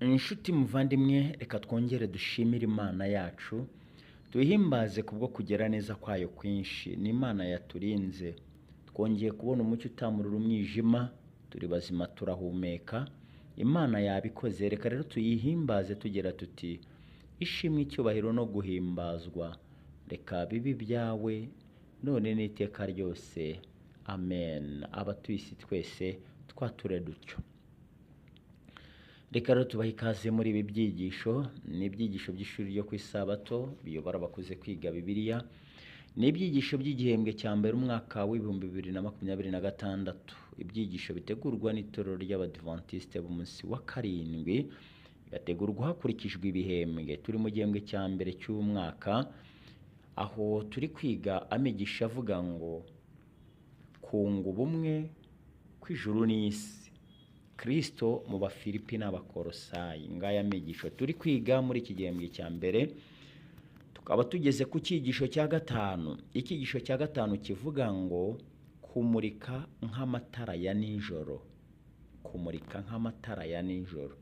Inshuti muvandimwe, reka twongere dushimire Imana yacu, tuyihimbaze kubwo kugera neza kwayo kwinshi. Ni Imana yaturinze, twongeye kubona umucyo utamurura umwijima, turi bazima turahumeka. Imana yabikoze, reka rero tuyihimbaze tugira tuti ishimwe, icyubahiro no guhimbazwa reka bibi byawe none n'iteka ryose, amen. Abatuye isi twese twature dutyo. Reka rero tubahe ikaze muri ibi byigisho. Ni ibyigisho by'ishuri ryo ku isabato biyobora abakuze kwiga Bibiliya. Ni ibyigisho by'igihembwe cya mbere umwaka w'ibihumbi 2026. Ibyigisho bitegurwa n'itorero ry'Abadiventiste b'umunsi wa karindwi, bigategurwa hakurikijwe ibihembwe. Turi mu gihembwe cya mbere cy'umwaka, aho turi kwiga amigisha avuga ngo kunga ubumwe kw'ijuru n'isi, Kristo mu Bafilipi n'Abakolosayi. Ngaya migisho turi kwiga muri iki gihembwe cya mbere, tukaba tugeze ku cyigisho cya gatanu. Icyigisho cya gatanu kivuga ngo kumurika nk'amatara ya nijoro. Kumurika nk'amatara ya nijoro.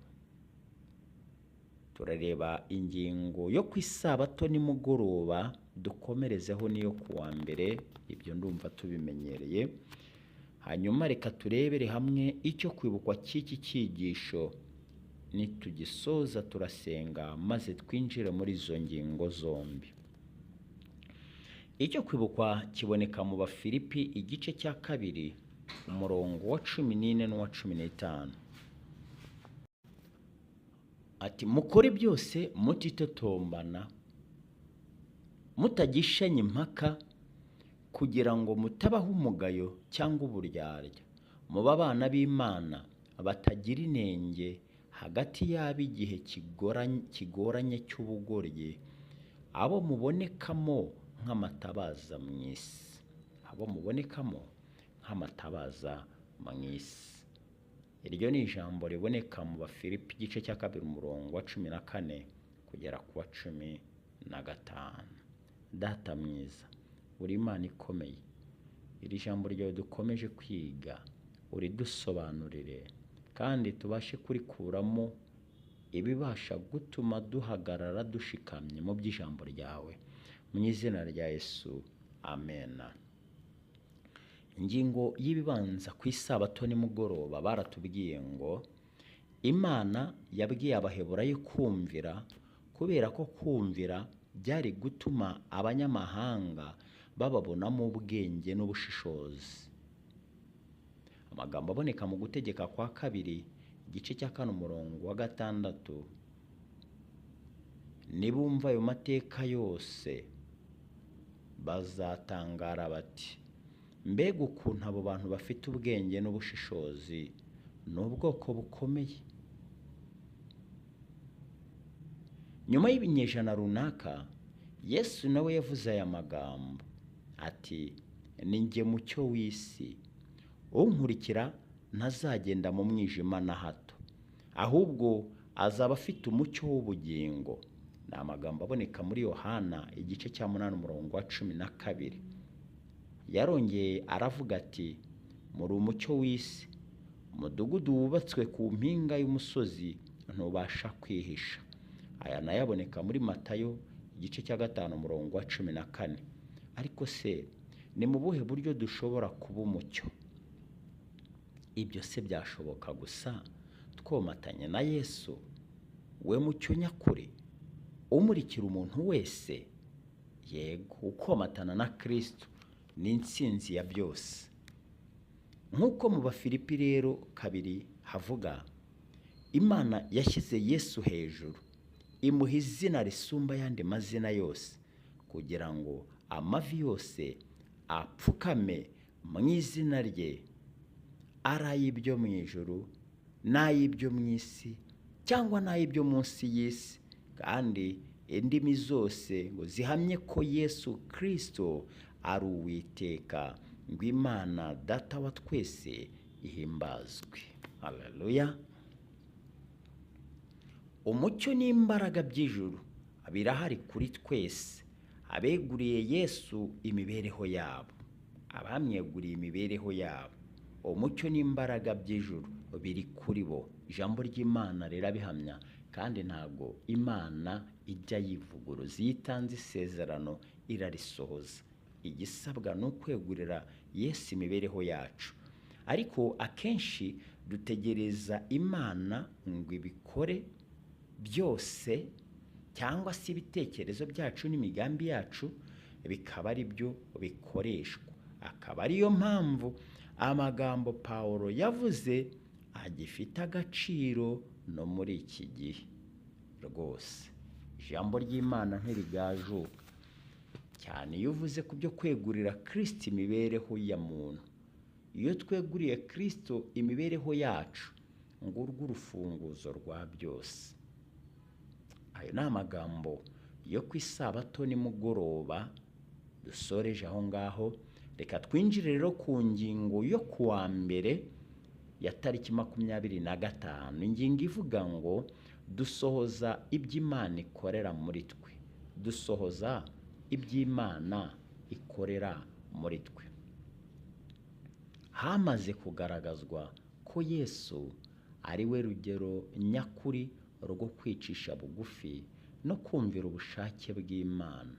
Turareba ingingo yo ku isabato nimugoroba, dukomerezeho niyo kuwa mbere, ibyo ndumva tubimenyereye. Hanyuma reka turebere hamwe icyo kwibukwa cy'iki cyigisho. Nitugisoza turasenga maze twinjire muri izo ngingo zombi. Icyo kwibukwa kiboneka mu Bafilipi igice cya kabiri, umurongo wa 14 n'uwa 15. Ati mukore byose mutitotombana, mutagishanya impaka, kugira ngo mutabaho umugayo cyangwa uburyarya, muba abana b'Imana batagira inenge hagati y'abo igihe kigoranye cy'ubugoryi, abo mubonekamo nk'amatabaza mu isi. Abo mubonekamo nk'amatabaza mu isi. Iryo ni ijambo riboneka mu Bafilipi igice cya kabiri umurongo wa 14 kugera ku wa 15. Data mwiza, uri Imana ikomeye, iri jambo ryawe dukomeje kwiga uridusobanurire, kandi tubashe kurikuramo ibibasha gutuma duhagarara dushikamye mu by'ijambo ryawe, mu izina rya Yesu, amen. Ingingo y'ibibanza ku isabato nimugoroba, baratubwiye ngo Imana yabwiye Abaheburayo kumvira, kubera ko kumvira byari gutuma abanyamahanga bababonamo ubwenge n'ubushishozi. Amagambo aboneka mu Gutegeka kwa kabiri igice cya 4 umurongo wa 6. Nibumva ayo mateka yose bazatangara bati, mbega ukuntu abo bantu bafite ubwenge n'ubushishozi, n'ubwoko bukomeye. Nyuma y'ibinyejana runaka, Yesu nawe yavuze aya magambo ati, ni njye mucyo w'isi, unkurikira ntazagenda mu mwijima na hato, ahubwo azaba afite umucyo w'ubugingo. Ni amagambo aboneka muri Yohana igice cya 8 umurongo wa 12. Yarongeye aravuga ati, muri umucyo w'isi, umudugudu wubatswe ku mpinga y'umusozi ntubasha kwihisha. Aya nayo aboneka muri Matayo igice cya 5 umurongo wa 14. Ariko se ni mu buhe buryo dushobora kuba umucyo? Ibyo se byashoboka gusa twomatanye na Yesu, we mucyo nyakuri umurikira umuntu wese? Yego, ukomatana na Kristo ni intsinzi ya byose. Nk'uko mu Bafilipi rero kabiri havuga, Imana yashyize Yesu hejuru, imuha izina risumba ayandi mazina yose, kugira ngo amavi yose apfukame mu izina rye, ari ay'ibyo mu ijuru n'ay'ibyo mu isi cyangwa n'ay'ibyo munsi y'isi, kandi indimi zose ngo zihamye ko Yesu Kristo ari Uwiteka, ngo Imana Data wa twese ihimbazwe. Haleluya. Umucyo n'imbaraga by'ijuru birahari kuri twese abeguriye Yesu imibereho yabo, abamweguriye imibereho yabo. umucyo n'imbaraga by'ijuru biri kuri bo. Ijambo ry'Imana rirabihamya, kandi ntabwo Imana ijya yivuguruza. Iyo itanze isezerano irarisohoza. Igisabwa ni ukwegurira Yesu imibereho yacu, ariko akenshi dutegereza Imana ngo ibikore byose, cyangwa se ibitekerezo byacu n'imigambi yacu bikaba ari byo bikoreshwa. Akaba ariyo mpamvu amagambo Pawulo yavuze agifite agaciro no muri iki gihe rwose. Ijambo ry'Imana ntirigajuka cyane iyo uvuze ku byo kwegurira Kristo imibereho ya muntu. Iyo tweguriye Kristo imibereho yacu, ngurwo urufunguzo rwa byose. Ayo ni amagambo yo ku isabato nimugoroba dusoreje aho ngaho. Reka twinjire rero ku ngingo yo kuwa mbere ya tariki 25, ingingo ivuga ngo dusohoza iby'Imana ikorera muri twe. Dusohoza iby'Imana ikorera muri twe. Hamaze kugaragazwa ko Yesu ari we rugero nyakuri rwo kwicisha bugufi no kumvira ubushake bw'Imana,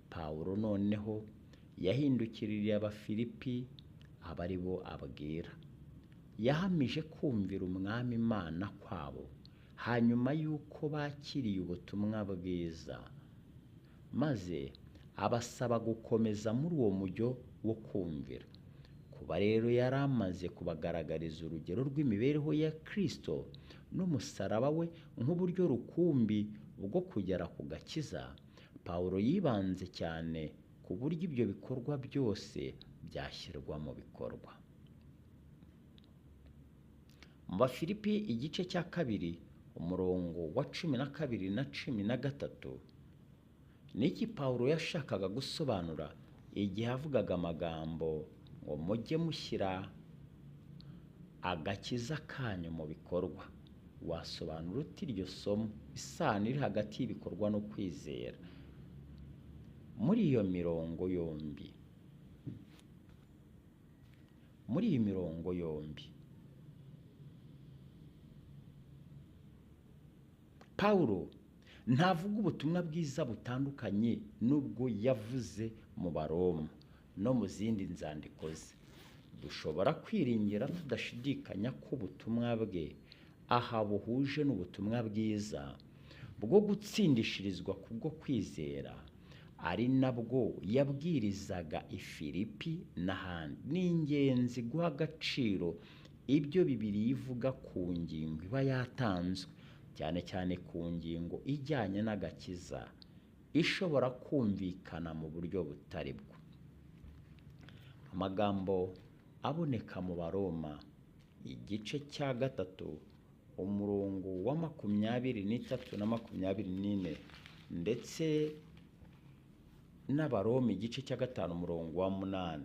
Pawulo noneho yahindukiririye Abafilipi, aba ari bo abwira. Yahamije kumvira Umwami Imana kwabo hanyuma y'uko bakiriye ubutumwa bwiza, maze abasaba gukomeza muri uwo mujyo wo kumvira. Kuba rero yari amaze kubagaragariza urugero rw'imibereho ya Kristo n'umusaraba we nk'uburyo rukumbi bwo kugera ku gakiza, Pawulo yibanze cyane ku buryo ibyo bikorwa byose byashyirwa mu bikorwa. Mu Bafilipi igice cya 2 umurongo wa 12 na 13, niki Pawulo yashakaga gusobanura igihe avugaga amagambo ngo mujye mushyira agakiza kanyu mu bikorwa? Wasobanura uti iryo somo, isano iri hagati y'ibikorwa no kwizera muri iyo mirongo yombi? Pawulo ntavuga ubutumwa bwiza butandukanye n'ubwo yavuze mu Baroma no mu zindi nzandiko ze. Dushobora kwiringira tudashidikanya ko ubutumwa bwe aha buhuje n'ubutumwa bwiza bwo gutsindishirizwa kubwo kwizera, ari nabwo yabwirizaga i Filipi n'ahandi. Ni ingenzi guha agaciro ibyo Bibiliya ivuga ku ngingo iba yatanzwe, cyane cyane ku ngingo ijyanye n'agakiza ishobora kumvikana mu buryo butari bwo. Amagambo aboneka mu Baroma igice cya 3 umurongo wa 23 na 24, ndetse n'Abaroma igice cya 5 umurongo wa 8,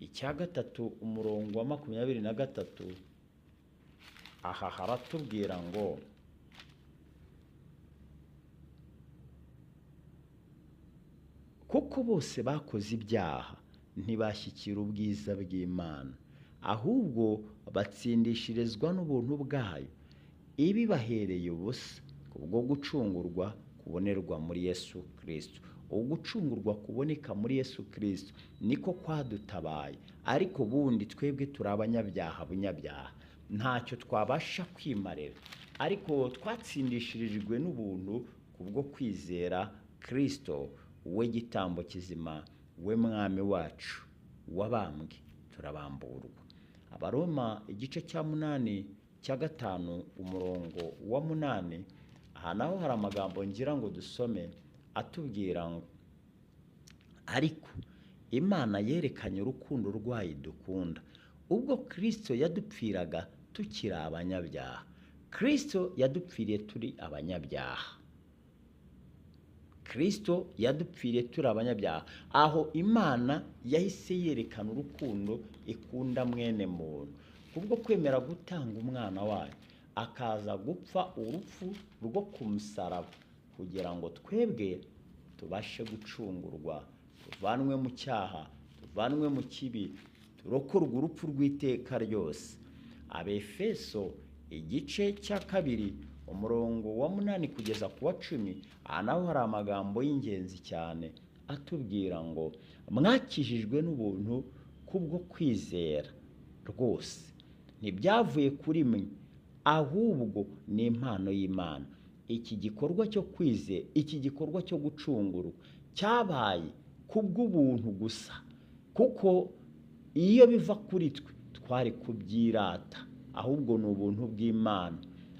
icya 3 umurongo wa 23. Aha haratubwira ngo kuko bose bakoze ibyaha ntibashyikira ubwiza bw'Imana, ahubwo batsindishirizwa n'ubuntu bwayo ibibahereye ubusa kubwo gucungurwa kubonerwa muri Yesu Kristo. Ugucungurwa kuboneka muri Yesu Kristo niko kwadutabaye, ariko bundi twebwe turi abanyabyaha bunyabyaha, ntacyo twabasha kwimarira, ariko twatsindishirijwe n'ubuntu kubwo kwizera Kristo, we gitambo kizima, we mwami wacu wabambwe, turabamburwa. Abaroma igice cya 8 cya 5 umurongo wa 8, aha naho hari amagambo ngira ngo dusome atubwira ngo ariko Imana yerekanye urukundo rwayo dukunda ubwo Kristo yadupfiraga tukiri abanyabyaha. Kristo yadupfiriye turi abanyabyaha. Kristo yadupfiriye turi abanyabyaha, aho Imana yahise yerekana urukundo ikunda mwene muntu kubwo kwemera gutanga umwana wayo akaza gupfa urupfu rwo ku musaraba, kugira ngo twebwe tubashe gucungurwa, tuvanwe mu cyaha, tuvanwe mu kibi, turokorwa urupfu rw'iteka ryose. Abefeso igice cya 2 umurongo wa 8 kugeza ku wa 10, aha naho hari amagambo y'ingenzi cyane atubwira ngo mwakijijwe n'ubuntu kubwo kwizera rwose, ntibyavuye kuri mwe, ahubwo ni impano y'Imana. Iki gikorwa cyo kwizera, iki gikorwa cyo gucungurwa cyabaye kubw'ubuntu gusa, kuko iyo biva kuri twe twari kubyirata, ahubwo ni ubuntu bw'Imana.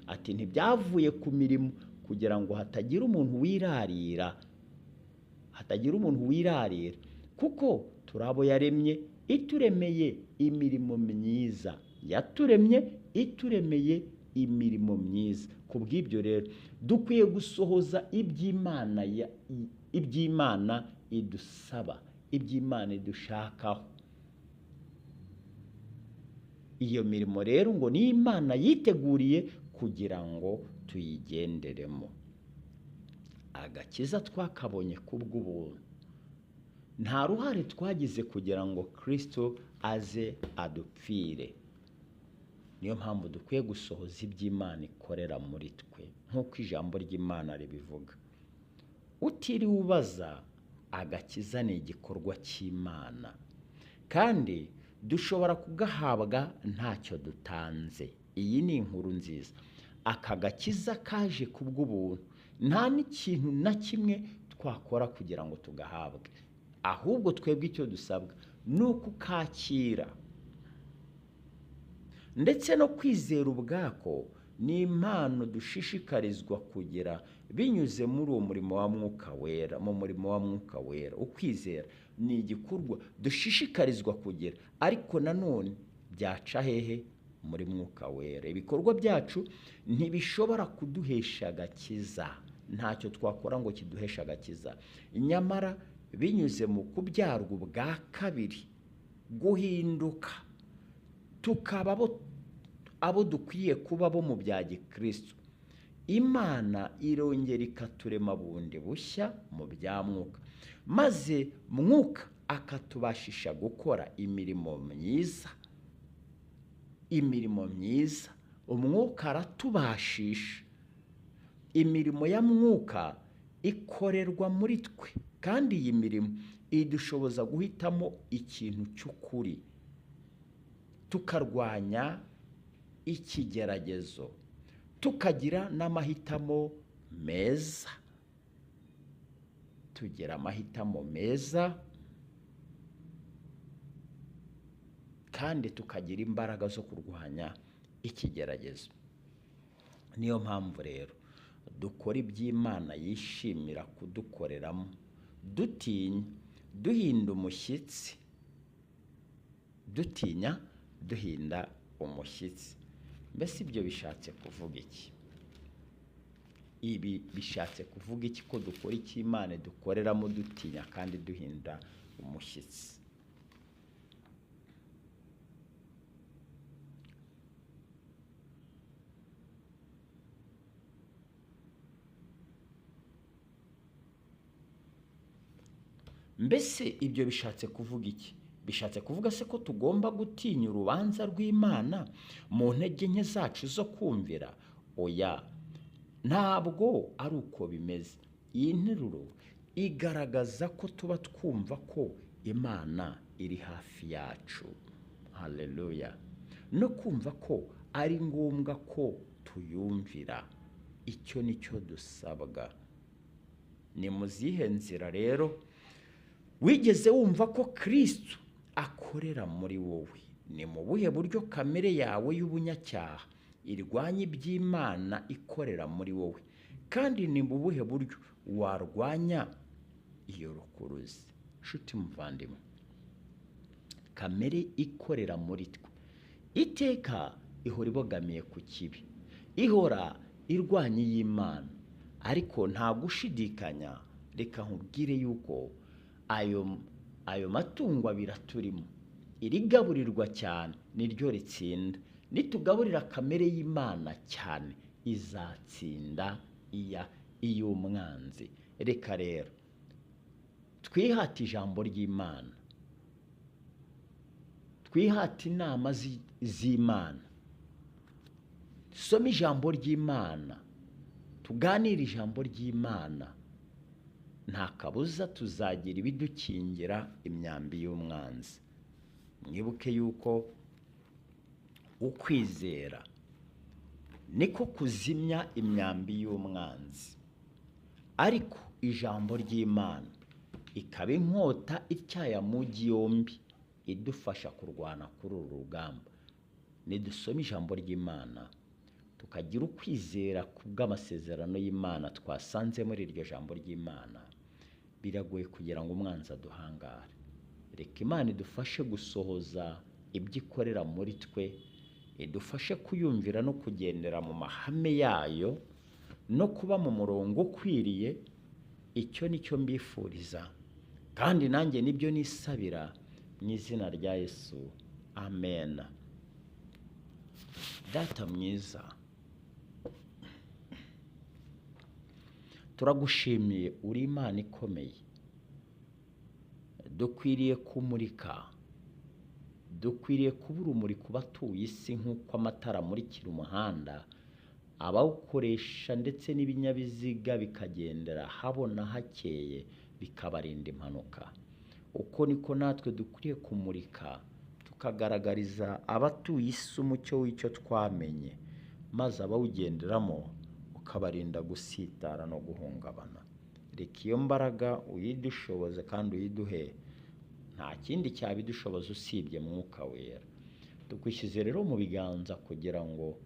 Ati ntibyavuye ku mirimo, kugira ngo hatagira umuntu wirarira, kuko turabo yaremye ituremeye imirimo myiza, yaturemye ituremeye imirimo myiza. Kubw'ibyo rero dukwiye gusohoza iby'Imana idusaba, iby'Imana idushakaho. Iyo mirimo rero ngo ni Imana yiteguriye kugira ngo tuyigenderemo. Agakiza twakabonye kubw'ubuntu, nta ruhare twagize kugira ngo Kristo aze adupfire. Niyo mpamvu dukwiye gusohoza iby'Imana ikorera muri twe, nk'uko ijambo ry'Imana ribivuga. Utiriwe ubaza, agakiza ni igikorwa cy'Imana, kandi dushobora kugahabwa ntacyo dutanze. Iyi ni inkuru nziza. Aka gakiza kaje kubw'ubuntu, nta n'ikintu na kimwe twakora kugira ngo tugahabwe, ahubwo twebwe icyo dusabwa ni ukukakira. Ndetse no kwizera ubwako ni impano dushishikarizwa kugira binyuze muri uwo murimo wa Mwuka Wera. Mu murimo wa Mwuka Wera, ukwizera ni igikorwa dushishikarizwa kugira, ariko nanone byaca hehe? Muri Mwuka Wera. Ibikorwa byacu ntibishobora kuduhesha agakiza, ntacyo twakora ngo kiduheshe agakiza. Nyamara binyuze mu kubyarwa ubwa kabiri, guhinduka tukaba abo dukwiye kuba bo mu bya gikristo, Imana irongera ikaturema bundi bushya mu bya Mwuka, maze Mwuka akatubashisha gukora imirimo myiza. Umwuka aratubashisha. Imirimo ya Mwuka ikorerwa muri twe, kandi iyi mirimo idushoboza guhitamo ikintu cy'ukuri, tukarwanya ikigeragezo, tukagira n'amahitamo meza. Tugira amahitamo meza, kandi tukagira imbaraga zo kurwanya ikigeragezo. Niyo mpamvu rero dukora iby'Imana yishimira kudukoreramo, dutinya, duhinda umushyitsi. Mbese ibyo bishatse kuvuga iki? Ibi bishatse kuvuga iki? Ko dukora icy'Imana dukoreramo dutinya kandi duhinda umushyitsi. Mbese ibyo bishatse kuvuga iki? Bishatse kuvuga se ko tugomba gutinya urubanza rw'Imana mu ntege nke zacu zo kumvira? Oya, ntabwo ari uko bimeze. Iyi nteruro igaragaza ko tuba twumva ko Imana iri hafi yacu. Haleluya. No kumva ko ari ngombwa ko tuyumvira. Icyo nicyo dusabwa. Ni mu zihe nzira rero wigeze wumva ko Kristo akorera muri wowe? Ni mu buhe buryo kamere yawe y'ubunyacyaha irwanya iby'Imana ikorera muri wowe? Kandi ni mu buhe buryo warwanya iyo rukuruzi? Nshuti muvandimwe, kamere ikorera muri twe iteka ihora ibogamiye ku kibi, ihora irwanya iy'Imana. Ariko nta gushidikanya, reka nkubwire yuko ayo matungo abiri turimo, irigaburirwa cyane niryo ritsinda. Nitugaburira kamere y'Imana cyane, izatsinda iy'umwanzi. Reka rero twihate ijambo ry'Imana, twihate inama z'Imana, dusome ijambo ry'Imana, tuganire ijambo ry'Imana, nta kabuza tuzagira ibidukingira imyambi y'umwanzi. Mwibuke yuko ukwizera niko kuzimya imyambi y'umwanzi, ariko ijambo ry'Imana ikaba inkota ityaya mugi yombi idufasha kurwana kuri uru rugamba. Nidusome ijambo ry'Imana tukagira ukwizera kubw'amasezerano y'Imana twasanze muri iryo jambo ry'Imana, biragoye kugira ngo umwanzi aduhangare. Reka Imana idufashe gusohoza ibyo ikorera muri twe, idufashe kuyumvira no kugendera mu mahame yayo no kuba mu murongo ukwiriye. Icyo nicyo mbifuriza kandi nanjye nibyo nisabira mu izina rya Yesu, amen. Data mwiza, turagushimiye, uri Imana ikomeye. Dukwiriye kumurika, dukwiriye kuba urumuri ku batuye isi nk'uko amatara amurikira umuhanda, abawukoresha ndetse n'ibinyabiziga bikagendera habona hakeye bikabarinda impanuka. Uko niko natwe dukwiriye kumurika tukagaragariza abatuye isi umucyo w'icyo twamenye, maze abawugenderamo ukabarinda gusitara no guhungabana. Reka iyo mbaraga uyidushoboze kandi uyiduhe, nta kindi cyabidushoboza usibye Mwuka Wera. Tugushyize rero mu biganza kugira ngo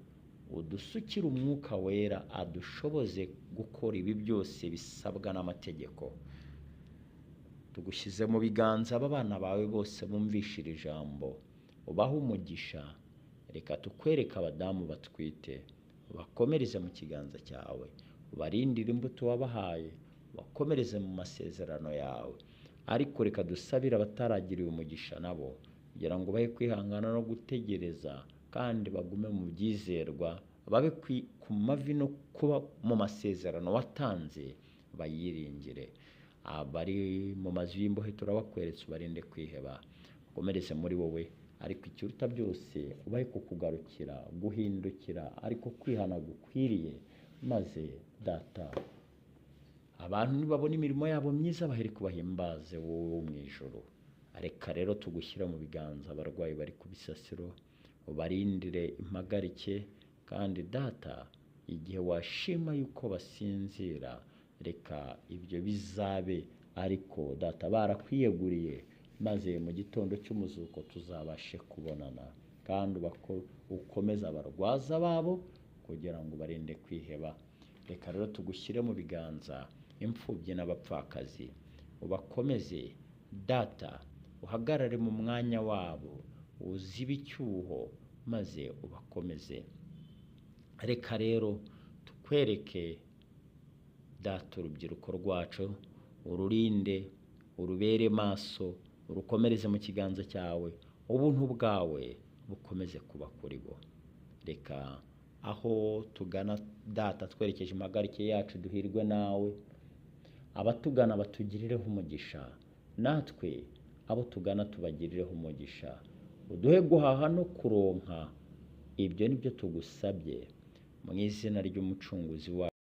udusukire Umwuka Wera adushoboze gukora ibi byose bisabwa n'amategeko. Tugushyize mu biganza abana bawe bose bumvishira ijambo, ubahe umugisha. Reka tukwereke abadamu batwite, ubakomereze mu kiganza cyawe, ubarindire imbuto wabahaye, ubakomereze mu masezerano yawe. Ariko reka dusabire abataragiriwe umugisha nabo, kugira ngo bahe kwihangana no gutegereza kandi bagume mu byizerwa, babe ku mavi no kuba mu masezerano watanze bayiringire. Abari mu mazu y'imbohe turabakweretse, ubarinde kwiheba, ukomereze muri wowe. Ariko ikiruta byose ubahe kukugarukira, guhindukira, ariko kwihana gukwiriye, maze Data abantu nibabona imirimo yabo myiza bahere kubahimbaze wowe wo mu ijuru. Reka rero tugushyira mu biganza abarwayi bari ku bisasiro, ubarindire impagarike, kandi Data igihe washima yuko basinzira, reka ibyo bizabe. Ariko Data barakwiyeguriye, maze mu gitondo cy'umuzuko tuzabashe kubonana, kandi ukomeze abarwaza babo kugira ngo barinde kwiheba. Reka rero tugushyire mu biganza imfubyi n'abapfakazi, ubakomeze Data, uhagarare mu mwanya wabo, uzibe icyuho, maze ubakomeze. Reka rero tukwereke Data urubyiruko rwacu, ururinde, urubere maso, urukomereze mu kiganza cyawe, ubuntu bwawe bukomeze kuba kuri bo. Reka aho tugana Data twerekeje impagarike yacu duhirwe nawe, abatugana batugirireho umugisha, natwe abo tugana tubagirireho umugisha. Uduhe guhaha no kuronka, ibyo nibyo tugusabye mu izina ry'umucunguzi wacu.